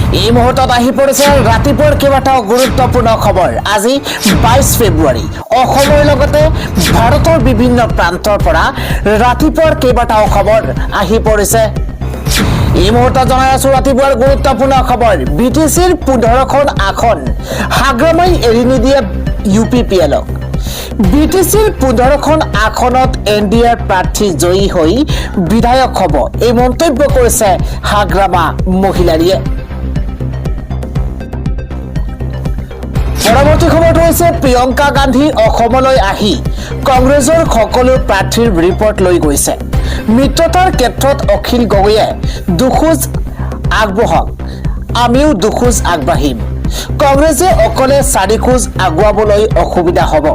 এই মুহূৰ্তত আহি পৰিছে ৰাতিপুৱাৰ কেইবাটাও গুৰুত্বপূৰ্ণ খবৰ। আজি 22 ফেব্ৰুৱাৰী। অসমৰ লগতে ভাৰতৰ বিভিন্ন প্ৰান্তৰ পৰা ৰাতিপুৱাৰ কেইবাটাও খবৰ আহি পৰিছে। এই মুহূৰ্তত জনাই আছো ৰাতিপুৱাৰ গুৰুত্বপূৰ্ণ খবৰ। বিটিচিৰ 15খন আসন হাগ্ৰামাই এৰি নিদিয়ে UPPLক। বিটিচিৰ 15খন আসনত NDAৰ প্ৰাৰ্থী জয়ী হৈ বিধায়ক হ'ব, এই মন্তব্য কৰিছে হাগ্ৰামা মহিলাৰীয়ে। পৰৱৰ্তী খবৰটো হৈছে প্ৰিয়ংকা গান্ধী অসমলৈ আহি কংগ্ৰেছৰ সকলো প্ৰাৰ্থীৰ ৰিপৰ্ট লৈ গৈছে। মিত্ৰতাৰ ক্ষেত্ৰত অখিল গগৈয়ে দুখোজ আগবঢ়াওক, আমিও দুখোজ আগবাঢ়িম। কংগ্ৰেছে অকলে 4 খোজ আগুৱাবলৈ অসুবিধা হ'ব।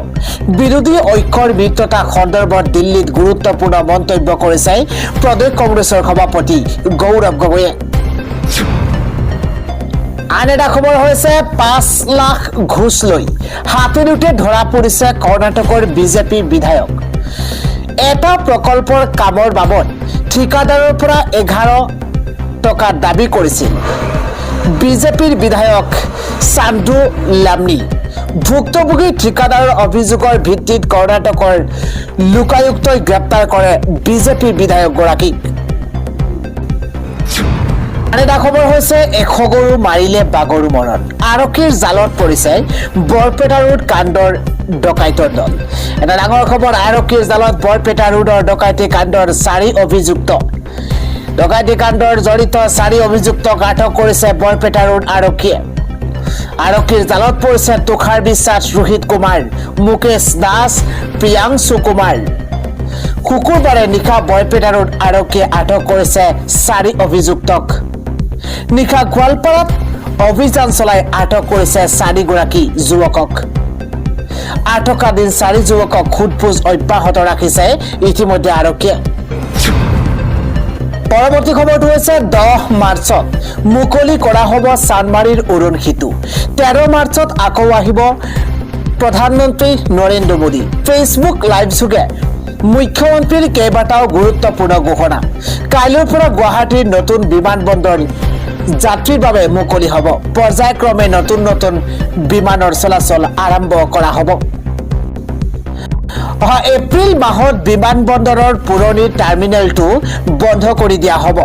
বিৰোধী ঐক্যৰ মিত্ৰতা সন্দৰ্ভত দিল্লীত গুৰুত্বপূৰ্ণ মন্তব্য কৰিছে প্ৰদেশ কংগ্ৰেছৰ সভাপতি গৌৰৱ গগৈয়ে। আন এটা খবৰ হৈছে 5 লাখ ঘোষ লৈ হাতেলুতে ধৰা পৰিছে কৰ্ণাটকৰ বিজেপি বিধায়ক। এটা প্ৰকল্পৰ কামৰ বাবদ ঠিকাদাৰৰ পৰা 11 টকা দাবী কৰিছিল বিজেপিৰ বিধায়ক চান্দু লামনি। ভুক্তভোগী ঠিকাদাৰৰ অভিযোগৰ ভিত্তিত কৰ্ণাটকৰ লোকায়ুক্তই গ্ৰেপ্তাৰ কৰে বিজেপিৰ বিধায়কগৰাকীক। এটা খবৰ হৈছে 100 গৰু মাৰিলে বাগৰু মৰণ। আৰক্ষীৰ জালত পৰিছে বৰপেটা ৰোড কাণ্ডৰ ডকাইতৰ দল। এটা ডাঙৰ খবৰ, আৰক্ষীৰ জালত বৰপেটা ৰোডৰ ডকাইতি কাণ্ডৰ 4 অভিযুক্ত। ডকাইতি কাণ্ডৰ জড়িত 4 অভিযুক্তক আটক কৰিছে বৰপেটা ৰোড আৰক্ষীয়ে। আৰক্ষীৰ জালত পৰিছে তুষাৰ বিশ্বাস, ৰোহিত কুমাৰ, মুকেশ দাস, প্ৰিয়াংশু কুমাৰ। শুকুৰবাৰে নিশা বৰপেটা ৰোড আৰক্ষীয়ে আটক কৰিছে 4 অভিযুক্তক। নিশা গোৱালপাৰাত অভিযান চলাই আটক কৰিছে 4 গৰাকী যুৱকক। আটকাধীন 4 যুৱকক সোধপোছ অব্যাহত ৰাখিছে ইতিমধ্যে আৰক্ষীয়ে। পৰৱৰ্তী খবৰটো হৈছে 10 মাৰ্চত মুকলি কৰা হ'ব চানমাৰীৰ উৰণ সেতু। 13 মাৰ্চত আকৌ আহিব প্ৰধানমন্ত্ৰী নৰেন্দ্ৰ মোদী। ফেচবুক লাইভ যোগে মুখ্যমন্ত্ৰীৰ কেইবাটাও গুৰুত্বপূৰ্ণ ঘোষণা। কাইলৈৰ পৰা গুৱাহাটীৰ নতুন বিমানবন্দৰ যাত্ৰীৰ বাবে মুকলি হ'ব। পৰ্যায়ক্ৰমে নতুন নতুন বিমানৰ চলাচল আৰম্ভ কৰা হ'ব। অহা এপ্ৰিল মাহত বিমানবন্দৰৰ পুৰণি টাৰ্মিনেলটো বন্ধ কৰি দিয়া হ'ব।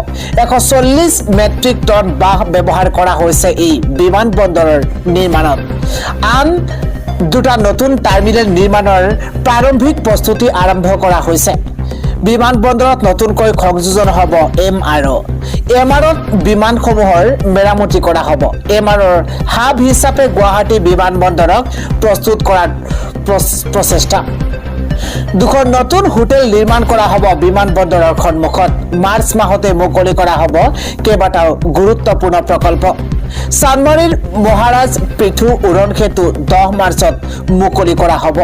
140 মেট্ৰিক টন বাঁহ ব্যৱহাৰ কৰা হৈছে এই বিমানবন্দৰৰ নিৰ্মাণত। আন 2টা নতুন টাৰ্মিনেল নিৰ্মাণৰ প্ৰাৰম্ভিক প্ৰস্তুতি আৰম্ভ কৰা হৈছে। বিমানবন্দৰত নতুনকৈ সংযোজন হ'ব MRত বিমানসমূহৰ মেৰামতি কৰা হ'ব। MRৰ হাব হিচাপে গুৱাহাটী বিমানবন্দৰক প্ৰস্তুত কৰাৰ প্ৰচেষ্টা। 2খন নতুন হোটেল নিৰ্মাণ কৰা হ'ব বিমানবন্দৰৰ সন্মুখত। মাৰ্চ মাহতে মুকলি কৰা হ'ব কেইবাটাও গুৰুত্বপূৰ্ণ প্ৰকল্প। চানমাৰীৰ মহাৰাজ পৃথু উৰণ সেতু 10 মাৰ্চত মুকলি কৰা হ'ব।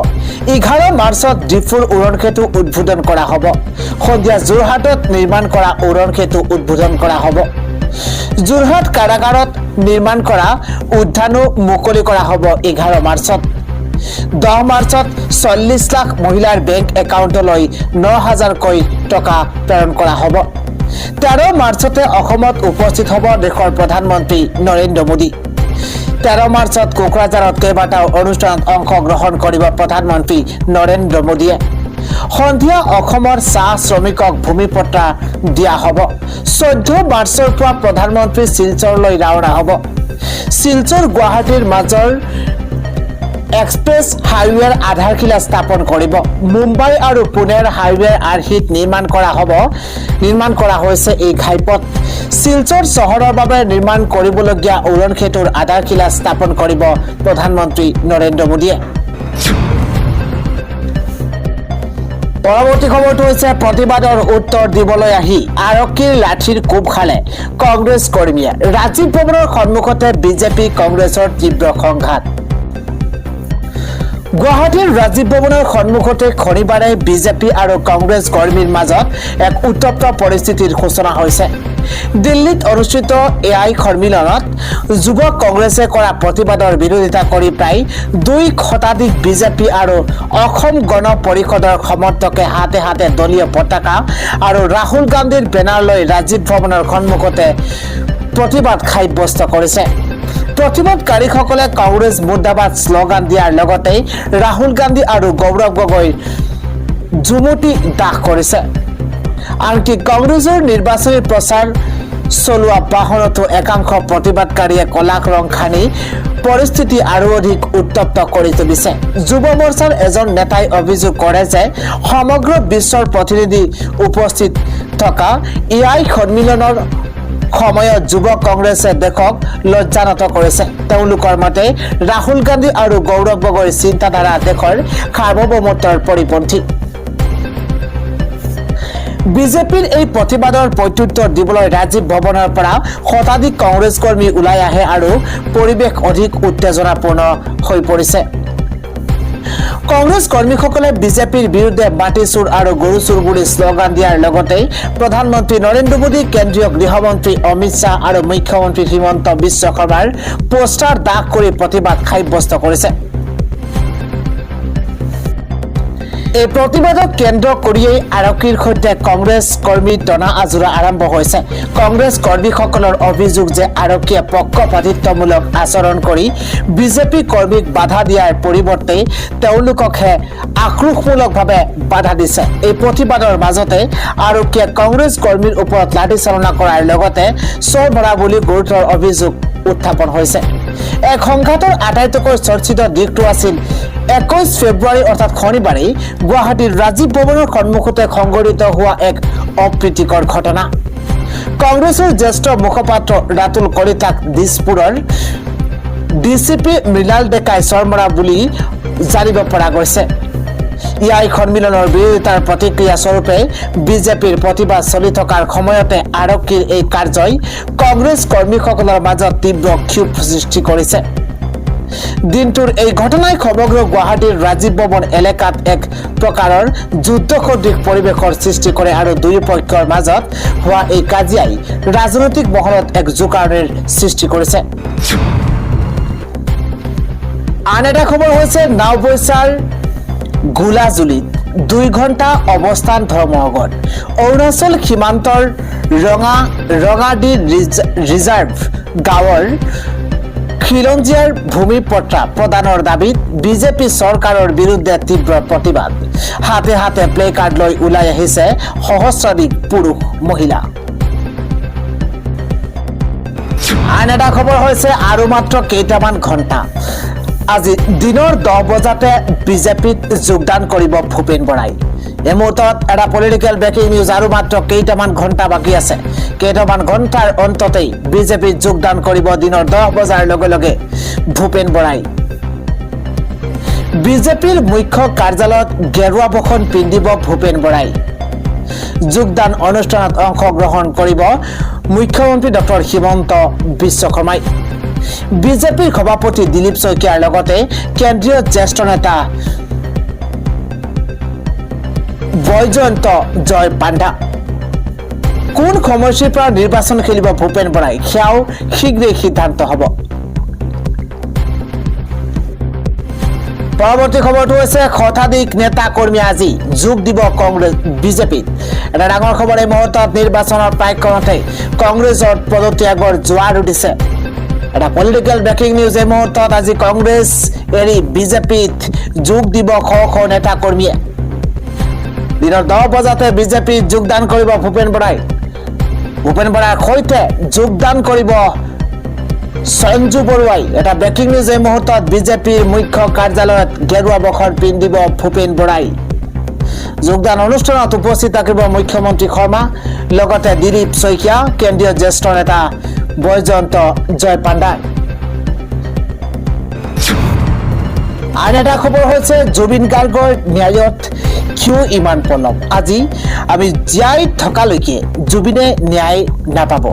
11 মাৰ্চত ডিফুৰ উৰণ সেতু উদ্বোধন কৰা হ'ব। সন্ধিয়া যোৰহাটত নিৰ্মাণ কৰা উৰণ সেতু উদ্বোধন কৰা হ'ব। যোৰহাট কাৰাগাৰত নিৰ্মাণ কৰা উদ্যানো মুকলি কৰা হ'ব 11 মাৰ্চত। 10 মাৰ্চত 40 লাখ মহিলাৰ বেংক একাউণ্টলৈ 9,000কৈ টকা প্ৰেৰণ কৰা হ'ব। 13 মাৰ্চতে অসমত উপস্থিত হ'ব দেশৰ প্ৰধানমন্ত্ৰী নৰেন্দ্ৰ মোদী। 13 মাৰ্চত কোকৰাঝাৰত কেইবাটাও অনুষ্ঠানত অংশগ্ৰহণ কৰিব প্ৰধানমন্ত্ৰী নৰেন্দ্ৰ মোদীয়ে। সন্ধিয়া অসমৰ চাহ শ্ৰমিকক ভূমিপট্টা দিয়া হ'ব। 14 মাৰ্চৰ পৰা প্ৰধানমন্ত্ৰী শিলচৰলৈ ৰাওনা হ'ব। শিলচৰ গুৱাহাটীৰ মাজৰ এক্সপ্ৰেছ হাইৱেৰ আধাৰশিলা স্থাপন কৰিব। মুম্বাই আৰু পুনেৰ হাইৱেৰ আৰ্হিত নিৰ্মাণ কৰা হৈছে এই ঘাইপথ। শিলচৰ চহৰৰ বাবে নিৰ্মাণ কৰিবলগীয়া উৰণ সেতুৰ আধাৰশিলা স্থাপন কৰিব প্ৰধানমন্ত্ৰী নৰেন্দ্ৰ মোদীয়ে। পৰৱৰ্তী খবৰটো হৈছে প্ৰতিবাদৰ উত্তৰ দিবলৈ আহি আৰক্ষীৰ লাঠিৰ কোব খালে কংগ্ৰেছ কৰ্মীয়ে। ৰাজীৱ ভৱনৰ সন্মুখতে বিজেপি কংগ্ৰেছৰ তীব্ৰ সংঘাত। গুৱাহাটীৰ ৰাজীৱ ভৱনৰ সন্মুখতে শনিবাৰে বিজেপি আৰু কংগ্ৰেছ কৰ্মীৰ মাজত এক উত্তপ্ত পৰিস্থিতিৰ সূচনা হৈছে। দিল্লীত অনুষ্ঠিত AI সন্মিলনত যুৱ কংগ্ৰেছে কৰা প্ৰতিবাদৰ বিৰোধিতা কৰি প্ৰায় 2 শতাধিক বিজেপি আৰু অসম গণ পৰিষদৰ সমৰ্থকে হাতে হাতে দলীয় পতাকা আৰু ৰাহুল গান্ধীৰ বেনাৰ লৈ ৰাজীৱ ভৱনৰ সন্মুখতে প্ৰতিবাদ সাব্যস্ত কৰিছে। প্ৰতিবাদকাৰীসকলে কংগ্ৰেছ মুৰ্দাবাদ শ্লোগান দিয়াৰ লগতে ৰাহুল গান্ধী আৰু গৌৰৱ গগৈৰ জুমুটি দাহ কৰিছে। আনকি কংগ্ৰেছৰ নিৰ্বাচনী প্ৰচাৰ চলোৱা বাহনতো একাংশ প্ৰতিবাদকাৰীয়ে কলাক ৰং সানি পৰিস্থিতি আৰু অধিক উত্তপ্ত কৰি তুলিছে। যুৱ মৰ্চাৰ এজন নেতাই অভিযোগ কৰে যে সমগ্ৰ বিশ্বৰ প্ৰতিনিধি উপস্থিত থকা AI সন্মিলনৰ সময়ত যুৱ কংগ্ৰেছে দেশক লজ্জানত কৰিছে। তেওঁলোকৰ মতে ৰাহুল গান্ধী আৰু গৌৰৱ গগৈৰ চিন্তাধাৰা দেশৰ সাৰ্বভৌমত্বৰ পৰিপন্থী। বিজেপিৰ এই প্ৰতিবাদৰ প্ৰত্যুত্তৰ দিবলৈ ৰাজীৱ ভৱনৰ পৰা শতাধিক কংগ্ৰেছ কৰ্মী ওলাই আহে আৰু পৰিৱেশ অধিক উত্তেজনাপূৰ্ণ হৈ পৰিছে। কংগ্ৰেছ কৰ্মীসকলে বিজেপিৰ বিৰুদ্ধে মাটি চুৰ আৰু গৰু চুৰ বুলি শ্লোগান দিয়াৰ লগতে প্ৰধানমন্ত্ৰী নৰেন্দ্ৰ মোদী, কেন্দ্ৰীয় গৃহমন্ত্ৰী অমিত শ্বাহ আৰু মুখ্যমন্ত্ৰী হিমন্ত বিশ্ব শৰ্মাৰ পোষ্টাৰ দাগ কৰি প্ৰতিবাদ সাব্যস্ত কৰিছে। এই প্ৰতিবাদক কেন্দ্ৰ কৰিয়েই আৰক্ষীৰ সৈতে কংগ্ৰেছ কৰ্মীৰ টনা আজোৰা আৰম্ভ হৈছে। কংগ্ৰেছ কৰ্মীসকলৰ অভিযোগ যে আৰক্ষীয়ে পক্ষপাতিত্বমূলক আচৰণ কৰি বিজেপি কৰ্মীক বাধা দিয়াৰ পৰিৱৰ্তে তেওঁলোককহে আক্ৰোশমূলকভাৱে বাধা দিছে। এই প্ৰতিবাদৰ মাজতে আৰক্ষীয়ে কংগ্ৰেছ কৰ্মীৰ ওপৰত লাঠিচালনা কৰাৰ লগতে চোৰ মৰা বুলি গুৰুতৰ অভিযোগ উত্থাপন হৈছে। এক সংঘাতৰ আটাইতকৈ চৰ্চিত দিশটো আছিল 21 ফেব্ৰুৱাৰী অৰ্থাৎ শনিবাৰে গুৱাহাটীৰ ৰাজীৱ ভৱনৰ সন্মুখতে সংঘটিত হোৱা এক অপ্ৰীতিকৰ ঘটনা। কংগ্ৰেছৰ জ্যেষ্ঠ মুখপাত্ৰ ৰাতুল কলিতাক দিছপুৰৰ ডিচিপি মৃণাল ডেকাই চৰমৰা বুলি জানিব পৰা গৈছে। AI সন্মিলনৰ বিৰোধিতাৰ প্ৰতিক্ৰিয়া স্বৰূপে বিজেপিৰ প্ৰতিবাদ চলি থকাৰ সময়তে আৰক্ষীৰ এই কাৰ্যই কংগ্ৰেছ কৰ্মীসকলৰ মাজত তীব্ৰ ক্ষোভ সৃষ্টি কৰিছে। দিনটোৰ এই ঘটনাই সমগ্ৰ গুৱাহাটীৰ ৰাজীৱ ভৱন এলেকাত এক প্ৰকাৰৰ যুদ্ধসদৃশ পৰিৱেশৰ সৃষ্টি কৰে আৰু দুয়োপক্ষৰ মাজত হোৱা এই কাজিয়াই ৰাজনৈতিক মহলত এক জোকাৰণিৰ সৃষ্টি কৰিছে। আন এটা খবৰ হৈছে নাওবৈচাৰ গোলাজুলিত 2 ঘণ্টা অৱস্থান ধৰ্মঘট। অৰুণাচল সীমান্তৰ ৰঙাডি ৰিজাৰ্ভ গাঁৱৰ খিলঞ্জীয়াৰ ভূমিপট্টা প্ৰদানৰ দাবীত বিজেপি চৰকাৰৰ বিৰুদ্ধে তীব্ৰ প্ৰতিবাদ। হাতে হাতে প্লে কাৰ্ড লৈ ওলাই আহিছে সহস্ৰাধিক পুৰুষ মহিলা। আন এটা খবৰ হৈছে আৰু মাত্ৰ কেইটামান ঘণ্টা। আজি দিনৰ 10 বজাতে বিজেপিত যোগদান কৰিব ভূপেন বৰাই। এই মুহূৰ্তত এটা পলিটিকেল ব্ৰেকিং নিউজ। আৰু মাত্ৰ কেইটামান ঘণ্টা বাকী আছে। কেইটামান ঘণ্টাৰ অন্ততেই বিজেপিত যোগদান কৰিব দিনৰ 10 বজাৰ লগে লগে ভূপেন বৰাই। বিজেপিৰ মুখ্য কাৰ্যালয়ত গেৰুৱা বসন পিন্ধিব ভূপেন বৰাই। যোগদান অনুষ্ঠানত অংশগ্ৰহণ কৰিব মুখ্যমন্ত্ৰী ডক্টৰ হিমন্ত বিশ্ব শৰ্মাই। বিজেপিৰ সভাপতি দিলীপ শইকীয়াৰ লগতে কেন্দ্ৰীয় জ্যেষ্ঠ নেতা বৈজয়ন্ত জয় পাণ্ডা। কোন সমষ্টিৰ পৰা নিৰ্বাচন খেলিব ভূপেন বৰাই সেয়াও শীঘ্ৰেই সিদ্ধান্ত হ'ব। পৰৱৰ্তী খবৰটো হৈছে শতাধিক নেতা কৰ্মী আজি যোগ দিব কংগ্ৰেছ বিজেপিত। এটা ডাঙৰ খবৰ। এই মুহূৰ্তত নিৰ্বাচনৰ প্ৰাক্কণতে কংগ্ৰেছৰ পদত্যাগৰ জোৱাৰ উঠিছে। এটা পলিটিকেল ব্ৰেকিং নিউজ। এই মুহূৰ্তত আজি কংগ্ৰেছ এৰি বিজেপিত যোগ দিব শ শ নেতা কৰ্মীয়ে। দিনৰ 10 বজাতে বিজেপিত যোগদান কৰিব ভূপেন বৰাই। ভূপেন বৰাৰ সৈতে যোগদান কৰিব সঞ্জু বৰুৱাই। এটা ব্ৰেকিং নিউজ। এই মুহূৰ্তত বিজেপিৰ মুখ্য কাৰ্যালয়ত গেৰুৱা বসন পিন্ধিব ভূপেন বৰাই। যোগদান অনুষ্ঠানত উপস্থিত থাকিব মুখ্যমন্ত্ৰী শৰ্মা, লগতে দিলীপ শইকীয়া, কেন্দ্ৰীয় জ্যেষ্ঠ নেতা বৈজয়ন্ত জয় পাণ্ডাই। আন এটা খবৰ হৈছে জুবিন গাৰ্গৰ ন্যায়ত কিয় ইমান পলম। আজি আমি জীয়াই থকালৈকে জুবিনে ন্যায় নাপাব।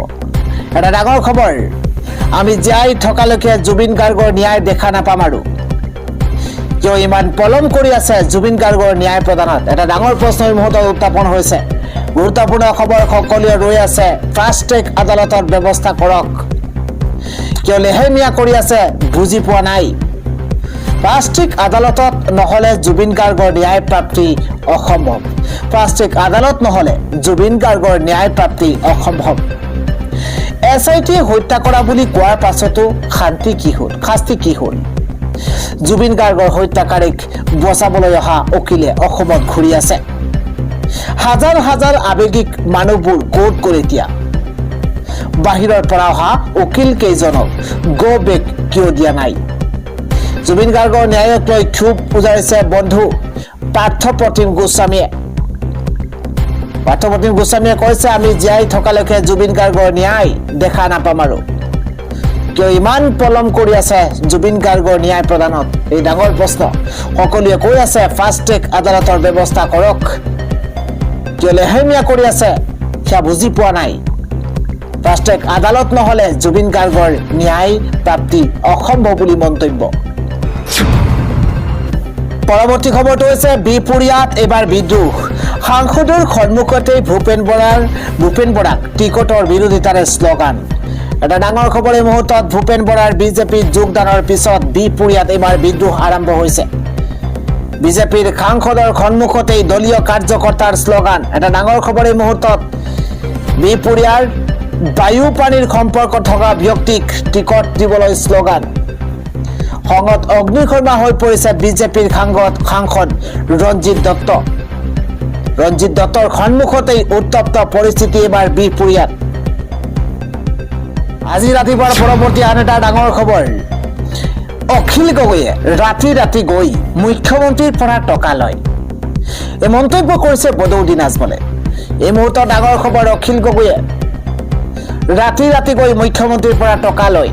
এটা ডাঙৰ খবৰ। আমি জীয়াই থকালৈকে জুবিন গাৰ্গৰ ন্যায় দেখা নাপাম। আৰু কিয় ইমান পলম কৰি আছে জুবিন গাৰ্গৰ ন্যায় প্ৰদানত? এটা ডাঙৰ প্ৰশ্ন এই মুহূৰ্তত উত্থাপন হৈছে। গুৰুত্বপূৰ্ণ খবৰ সকলোৱে ৰৈ আছে। ফাষ্ট ট্ৰেক আদালতৰ ব্যৱস্থা কৰক। কিয় লেহেমীয়া কৰি আছে বুজি পোৱা নাই। ফাষ্ট ট্ৰেক আদালতত নহলে জুবিন গাৰ্গৰ ন্যায় প্ৰাপ্তি অসম্ভৱ। ফাষ্ট ট্ৰেক আদালত নহলে জুবিন গাৰ্গৰ ন্যায় প্ৰাপ্তি অসম্ভৱ। SIT হত্যা কৰা বুলি কোৱাৰ পাছতো শাস্তি কি হ'ল জুবিন গাৰ্গৰ হত্যাকাৰীক বচাবলৈ অহা উকিলে অসমত ঘূৰি আছে হাজাৰ হাজাৰ আৱেগিক মানুহবোৰ ক'ত গ'ল এতিয়া বাহিৰৰ পৰা অহা উকিল কেইজনক গো বেক কিয় দিয়া নাই জুবিন গাৰ্গৰ ন্যায়ক লৈ ক্ষোভ উজাৰিছে বন্ধু পাৰ্থপ্ৰতিম গোস্বামীয়ে কৈছে আমি জীয়াই থকালৈকে জুবিন গাৰ্গৰ ন্যায় দেখা নাপাম আৰু কিয় ইমান পলম কৰি আছে জুবিন গাৰ্গৰ ন্যায় প্ৰদানত এই ডাঙৰ প্ৰশ্ন সকলোৱে কৈ আছে ফাষ্ট ট্ৰেক আদালতৰ ব্যৱস্থা কৰক কিয় লেহেমীয়া কৰি আছে সেয়া বুজি পোৱা নাই ফাষ্ট ট্ৰেক আদালত নহলে জুবিন গাৰ্গৰ ন্যায় প্ৰাপ্তি অসম্ভৱ বুলি মন্তব্য পৰৱৰ্তী খবৰটো হৈছে বিপুৰীয়াত এবাৰ বিদ্ৰোহ সাংসদৰ সন্মুখতে ভূপেন বৰাক টিকটৰ বিৰোধিতাৰে শ্লোগান এটা ডাঙৰ খবৰ এই মুহূৰ্তত ভূপেন বৰাৰ বিজেপিত যোগদানৰ পিছত বিপুৰীয়াত এবাৰ বিদ্ৰোহ আৰম্ভ হৈছে বিজেপিৰ সাংসদৰ সন্মুখতেই দলীয় কাৰ্যকৰ্তাৰ শ্লোগান এটা ডাঙৰ খবৰ এই মুহূৰ্তত বিপুৰীয়াৰ বায়ু পানীৰ সম্পৰ্ক থকা ব্যক্তিক টিকট দিবলৈ শ্লোগান খঙত অগ্নিশৰ্মা হৈ পৰিছে বিজেপিৰ সাংসদ ৰঞ্জিত দত্তৰ সন্মুখতেই উত্তপ্ত পৰিস্থিতি এবাৰ বিপুৰীয়াত আজি ৰাতিপুৱাৰ পৰৱৰ্তী আন এটা ডাঙৰ খবৰ অখিল গগৈয়ে ৰাতি গৈ মুখ্যমন্ত্ৰীৰ পৰা টকা লয় এই মন্তব্য কৰিছে বদৰুদ্দিন আজমলে এই মুহূৰ্তত ডাঙৰ খবৰ অখিল গগৈয়ে ৰাতি গৈ মুখ্যমন্ত্ৰীৰ পৰা টকা লয়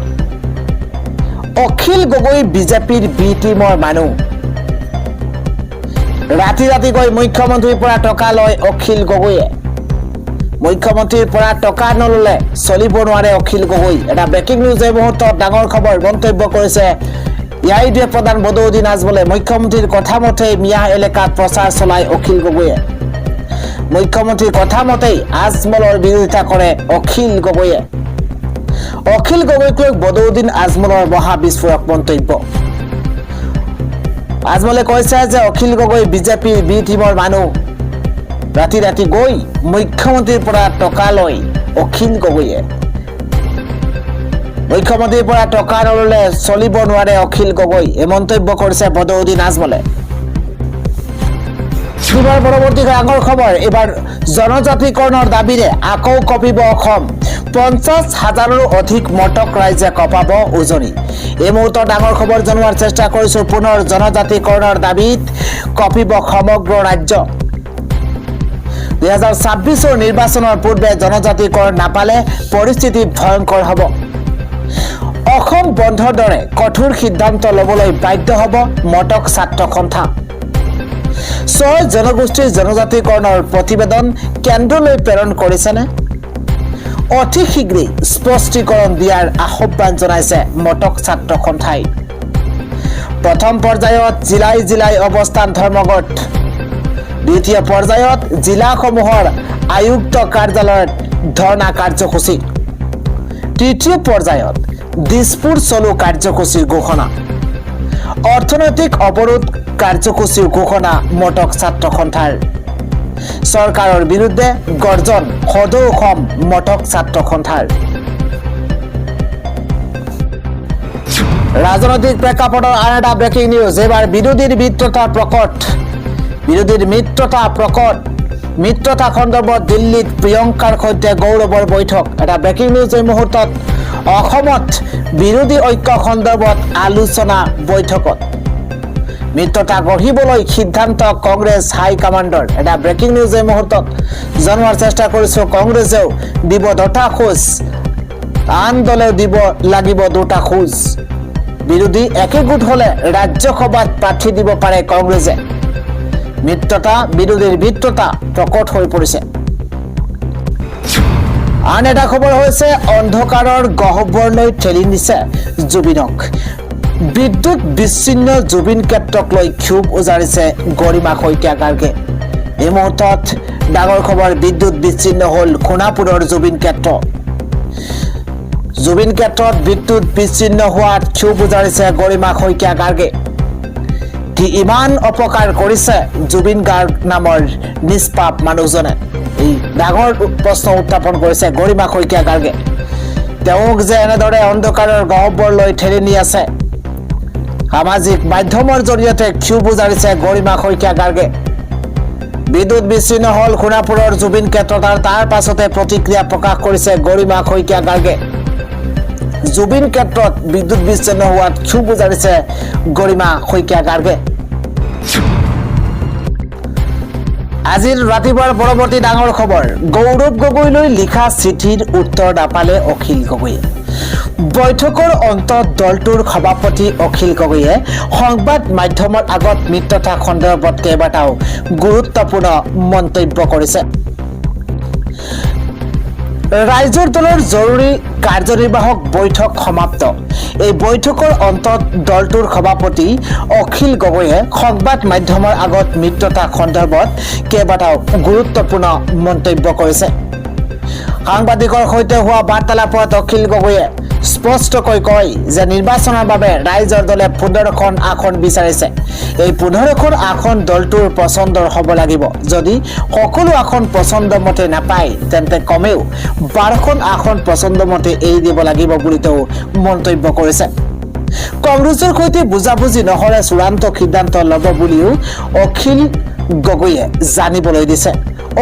অখিল গগৈ বিজেপিৰ বি টিমৰ মানুহ ৰাতি গৈ মুখ্যমন্ত্ৰীৰ পৰা টকা লয় অখিল গগৈয়ে মুখ্যমন্ত্ৰীৰ পৰা টকা নললে চলিব নোৱাৰে অখিল গগৈ এটা ব্ৰেকিং নিউজ এই মুহূৰ্তত ডাঙৰ খবৰ মন্তব্য কৰিছে ইয়াইডিএফ প্ৰধান বদৰুদ্দিন আজমলে মুখ্যমন্ত্ৰীৰ কথা মতে মিয়া এলেকাত প্ৰচাৰ চলাই অখিল গগৈয়ে মুখ্যমন্ত্ৰীৰ কথা মতেই আজমলৰ বিৰোধিতা কৰে অখিল গগৈক লৈ বদৰুদ্দিন আজমলৰ মহা বিস্ফোৰক মন্তব্য আজমলে কৈছে যে অখিল গগৈ বিজেপিৰ বি টিমৰ মানুহ ৰাতি গৈ মুখ্যমন্ত্ৰীৰ পৰা টকা লয় অখিল গগৈয়ে মুখ্যমন্ত্ৰীৰ পৰা টকা নললে চলিব নোৱাৰে অখিল গগৈ এই মন্তব্য কৰিছে বদৰুদ্দিন আজমলে পৰৱৰ্তী ডাঙৰ খবৰ এবাৰ জনজাতিকৰণৰ দাবীৰে আকৌ কঁপিব অসম 50,000ৰো অধিক মটক ৰাইজে কঁপাব উজনি এই মুহূৰ্তত ডাঙৰ খবৰ জনোৱাৰ চেষ্টা কৰিছো পুনৰ জনজাতিকৰণৰ দাবীত কঁপিব সমগ্ৰ ৰাজ্য 2026ৰ নিৰ্বাচনৰ পূৰ্বে জনজাতিকৰণ নাপালে পৰিস্থিতি ভয়ংকৰ হ'ব অসম বন্ধৰ দৰে কঠোৰ সিদ্ধান্ত ল'বলৈ বাধ্য হ'ব মটক ছাত্ৰ সন্থা 6 জনগোষ্ঠীৰ জনজাতিকৰণৰ প্ৰতিবেদন কেন্দ্ৰলৈ প্ৰেৰণ কৰিছেনে অতি শীঘ্ৰেই স্পষ্টীকৰণ দিয়াৰ আহ্বান জনাইছে মটক ছাত্ৰ সন্থাই প্ৰথম পৰ্যায়ত জিলাই অৱস্থান ধৰ্মঘট দ্বিতীয় পৰ্যায়ত জিলাসমূহৰ আয়ুক্ত কাৰ্যালয়ত ধৰ্ণা কাৰ্যসূচী তৃতীয় পৰ্যায়ত দিছপুৰ চলো কাৰ্যসূচীৰ ঘোষণা অৰ্থনৈতিক অৱৰোধ কাৰ্যসূচীৰ ঘোষণা মটক ছাত্ৰ সন্থাৰ চৰকাৰৰ বিৰুদ্ধে গৰ্জন সদৌ অসম মটক ছাত্ৰ সন্থাৰ ৰাজনৈতিক প্ৰেক্ষাপটৰ আন এটা ব্ৰেকিং নিউজ এবাৰ বিৰোধীৰ মিত্ৰতা খণ্ডত দিল্লীত প্ৰিয়ংকাৰ সৈতে গৌৰৱৰ বৈঠক এটা ব্ৰেকিং নিউজ এই মুহূৰ্তত অসমত বিৰোধী ঐক্য সন্দৰ্ভত আলোচনা বৈঠকত মিত্ৰতা গঢ়িবলৈ সিদ্ধান্ত কংগ্ৰেছ হাইকমাণ্ডৰ এটা ব্ৰেকিং নিউজ এই মুহূৰ্তত জনোৱাৰ চেষ্টা কৰিছো কংগ্ৰেছেও দিব 2টা খোজ আন দলেও দিব লাগিব 2টা খোজ বিৰোধী একগোট হলে ৰাজ্যসভাত প্ৰাৰ্থী দিব পাৰে কংগ্ৰেছে বিৰোধীৰ মিত্ৰতা প্ৰকট হৈ পৰিছে আন এটা খবৰ হৈছে অন্ধকাৰৰ গহ্বৰলৈ ঠেলি নিছে জুবিনক বিদ্যুৎ বিচ্ছিন্ন জুবিন ক্ষেত্ৰক লৈ ক্ষোভ উজাৰিছে গৰিমা শইকীয়া গাৰ্গে এই মুহূৰ্তত ডাঙৰ খবৰ বিদ্যুৎ বিচ্ছিন্ন হল সোণাপুৰৰ জুবিন ক্ষেত্ৰত বিদ্যুৎ বিচ্ছিন্ন হোৱাত ক্ষোভ উজাৰিছে গৰিমা শইকীয়া গাৰ্গে কি ইমান অপকাৰ কৰিছে জুবিন গাৰ্গ নামৰ নিষ্পাপ মানুহজনে এই ডাঙৰ প্ৰশ্ন উত্থাপন কৰিছে গৰিমা শইকীয়া গাৰ্গে তেওঁক যে এনেদৰে অন্ধকাৰৰ গহ্বৰলৈ ঠেলি নি আছে। সামাজিক মাধ্যমৰ জৰিয়তে ক্ষোভ উজাৰিছে গৰিমা শইকীয়া গাৰ্গে। বিদ্যুৎ বিচ্ছিন্ন হল সোণাপুৰৰ জুবিন ক্ষেত্ৰত আৰু তাৰ পাছতে প্ৰতিক্ৰিয়া প্ৰকাশ কৰিছে গৰিমা শইকীয়া গাৰ্গে। জুবিন ক্ষেত্ৰত বিদ্যুৎ বিচ্ছিন্ন হোৱাত ক্ষোভ উজাৰিছে গৰিমা শইকীয়া গাৰ্গে। আজিৰ ৰাতিপুৱাৰ পৰৱৰ্তী ডাঙৰ খবৰ, গৌৰৱ গগৈলৈ লিখা চিঠিৰ উত্তৰ নাপালে অখিল গগৈয়ে। বৈঠকৰ অন্তত দলটোৰ সভাপতি অখিল গগৈয়ে সংবাদ মাধ্যমৰ আগত মিত্ৰতা সন্দৰ্ভত কেইবাটাও গুৰুত্বপূৰ্ণ মন্তব্য কৰিছে। ৰাইজৰ দলৰ জৰুৰী কাৰ্যনিৰ্বাহক বৈঠক সমাপ্ত। এই বৈঠকৰ অন্তত দলটোৰ সভাপতি অখিল গগৈয়ে সংবাদ মাধ্যমৰ আগত মিত্ৰতা সন্দৰ্ভত কেইবাটাও গুৰুত্বপূৰ্ণ মন্তব্য কৰিছে। সাংবাদিকৰ সৈতে হোৱা বাৰ্তালাপত অখিল গগৈয়ে স্পষ্টকৈ কয় যে নিৰ্বাচনৰ বাবে ৰাইজৰ দলে 15খন আসন বিচাৰিছে। এই 15খন আসন দলটোৰ পচন্দৰ হ'ব লাগিব। যদি সকলো আসন পচন্দমতে নাপায় তেন্তে কমেও 12খন আসন পচন্দমতে এৰি দিব লাগিব বুলি তেওঁ মন্তব্য কৰিছে। কংগ্ৰেছৰ সৈতে বুজাবুজি নহলে চূড়ান্ত সিদ্ধান্ত ল'ব বুলিও অখিল গগৈয়ে জানিবলৈ দিছে।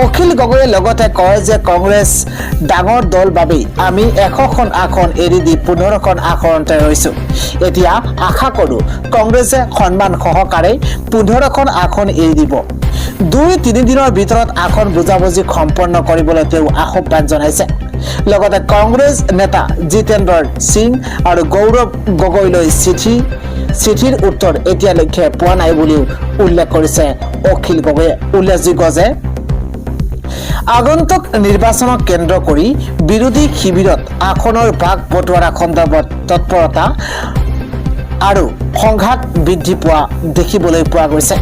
অখিল গগৈয়ে লগতে কয় যে কংগ্ৰেছ ডাঙৰ দল বাবেই আমি 100খন আসন এৰি দি 15খন আসনতে ৰৈছো। এতিয়া আশা কৰোঁ কংগ্ৰেছে সন্মান সহকাৰে 15খন আসন এৰি দিব। 2-3 দিনৰ ভিতৰত আসন বুজাবুজি সম্পন্ন কৰিবলৈ তেওঁ আহ্বান জনাইছে। লগতে কংগ্ৰেছ নেতা জিতেন্দ্ৰ সিং আৰু গৌৰৱ গগৈলৈ চিঠিৰ উত্তৰ এতিয়ালৈকে পোৱা নাই বুলিও উল্লেখ কৰিছে অখিল গগৈয়ে। উল্লেখযোগ্য যে আগন্তুক নিৰ্বাচনক কেন্দ্ৰ কৰি বিৰোধী শিবিৰত আসনৰ ভাগ বটোৱাৰা সন্দৰ্ভত তৎপৰতা আৰু সংঘাত বৃদ্ধি পোৱা দেখিবলৈ পোৱা গৈছে।